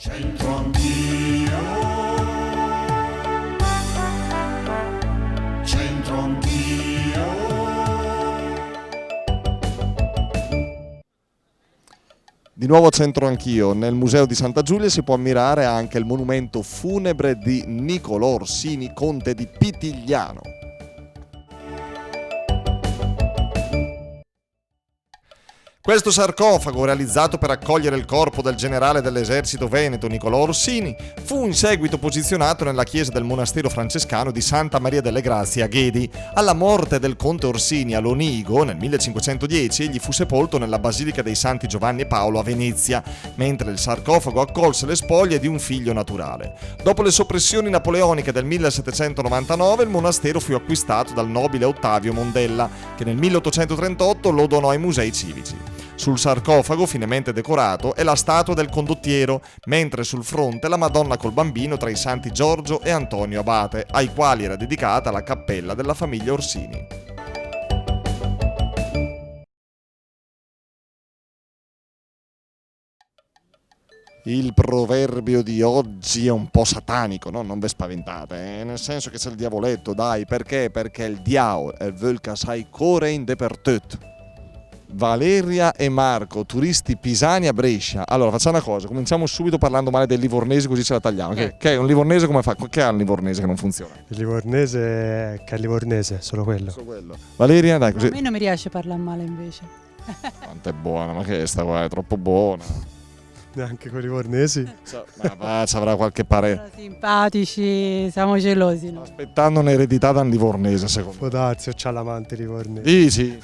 C'entro anch'io, c'entro anch'io. Di nuovo c'entro anch'io. Nel Museo di Santa Giulia si può ammirare anche il monumento funebre di Niccolò Orsini, conte di Pitigliano. Questo sarcofago, realizzato per accogliere il corpo del generale dell'esercito veneto Niccolò Orsini, fu in seguito posizionato nella chiesa del monastero francescano di Santa Maria delle Grazie a Ghedi. Alla morte del conte Orsini a Lonigo nel 1510 egli fu sepolto nella Basilica dei Santi Giovanni e Paolo a Venezia, mentre il sarcofago accolse le spoglie di un figlio naturale. Dopo le soppressioni napoleoniche del 1799 il monastero fu acquistato dal nobile Ottavio Mondella, che nel 1838 lo donò ai musei civici. Sul sarcofago, finemente decorato, è la statua del condottiero, mentre sul fronte la Madonna col bambino tra i santi Giorgio e Antonio Abate, ai quali era dedicata la cappella della famiglia Orsini. Il proverbio di oggi è un po' satanico, no? Non vi spaventate, nel senso che c'è il diavoletto, dai, perché? Perché il diavolo è vuol sai core in dappertutto. Valeria e Marco, turisti pisani a Brescia. Allora facciamo una cosa, cominciamo subito parlando male del livornese, così ce la tagliamo. Che è un livornese, come fa? Che ha un livornese che non funziona? Il livornese che è livornese, solo quello. Valeria, dai, così. A me non mi riesce a parlare male invece. Quanto è buona, ma che è sta qua? È troppo buona. Neanche con i livornesi. Ma va, ci avrà qualche parere. Simpatici, siamo gelosi. No? Aspettando un'eredità da un livornese, secondo me. Può darsi, o c'ha l'amante livornese. Dici?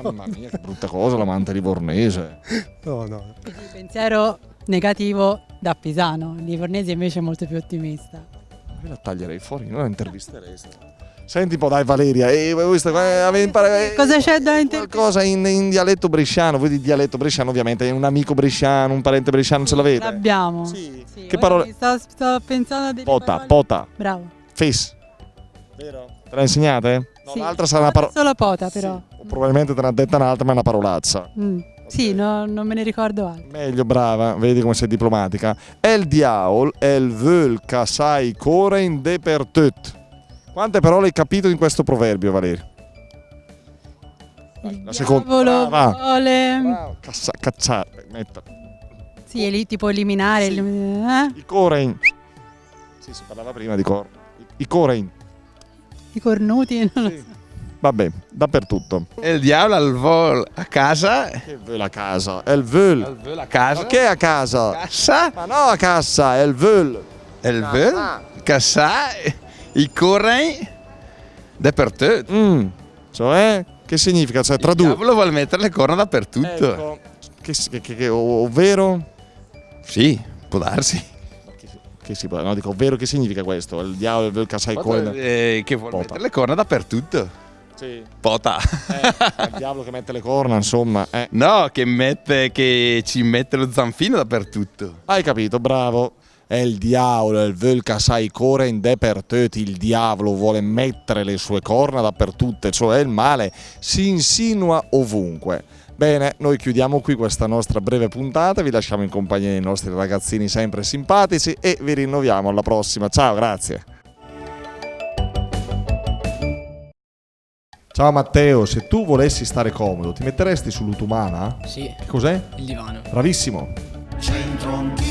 Mamma mia, che brutta cosa l'amante livornese. No, no. Quindi pensiero negativo da pisano, il livornese invece è molto più ottimista. Io la taglierei fuori, non la intervisterei. Senti un po', dai Valeria, Cosa c'è da intervistare? qualcosa in dialetto bresciano, voi di dialetto bresciano ovviamente, un amico bresciano, un parente bresciano ce l'avete? L'abbiamo. Sì. Sì, Che parole? Sto pensando a delle Pota, parole. pota, Bravo. fes. Vero? Te la insegnate? No, Sì. l'altra sarà una parola. Solo pota però. Sì, o probabilmente te ne ha detta un'altra, ma è una parolazza. Sì, non me ne ricordo altro. Meglio, brava, vedi come sei diplomatica. El diavol, el vuol sai core in dappertutto. Quante parole hai capito in questo proverbio, Valerio? Il La seconda. diavolo Brava. vuole... Cacciare. Sì, è lì tipo eliminare. Sì. Eh? I core in. Sì, si parlava prima di core. I core in. I cornuti. Non lo so. Vabbè, dappertutto. Il diavolo al vol a casa. Che vuol a casa? El vuol. Il vol a casa. Ma che è a casa? Cassa. Ma no a cassa, el vuol. Il vol. Cassa. I correi. Dappertutto. Cioè, che significa? Cioè, Il traduci. diavolo vuole mettere le corna dappertutto. Ecco. Ovvero? Sì, può darsi. Che si può, no, dico, ovvero che significa questo? Il diavolo vuol casai corna. Che vuole Pota. mettere le corna dappertutto. Sì. Pota. Il diavolo che mette le corna, insomma. No, che ci mette lo zanfino dappertutto. Hai capito, bravo. È il diavolo, il vuol casai corna in dappertutto. Il diavolo vuole mettere le sue corna dappertutto, cioè il male si insinua ovunque. Bene, noi chiudiamo qui questa nostra breve puntata, vi lasciamo in compagnia dei nostri ragazzini sempre simpatici e vi rinnoviamo alla prossima. Ciao, grazie. Ciao Matteo, se tu volessi stare comodo, ti metteresti sull'utumana? Sì, Che cos'è? il divano. Bravissimo. C'entro anch'io.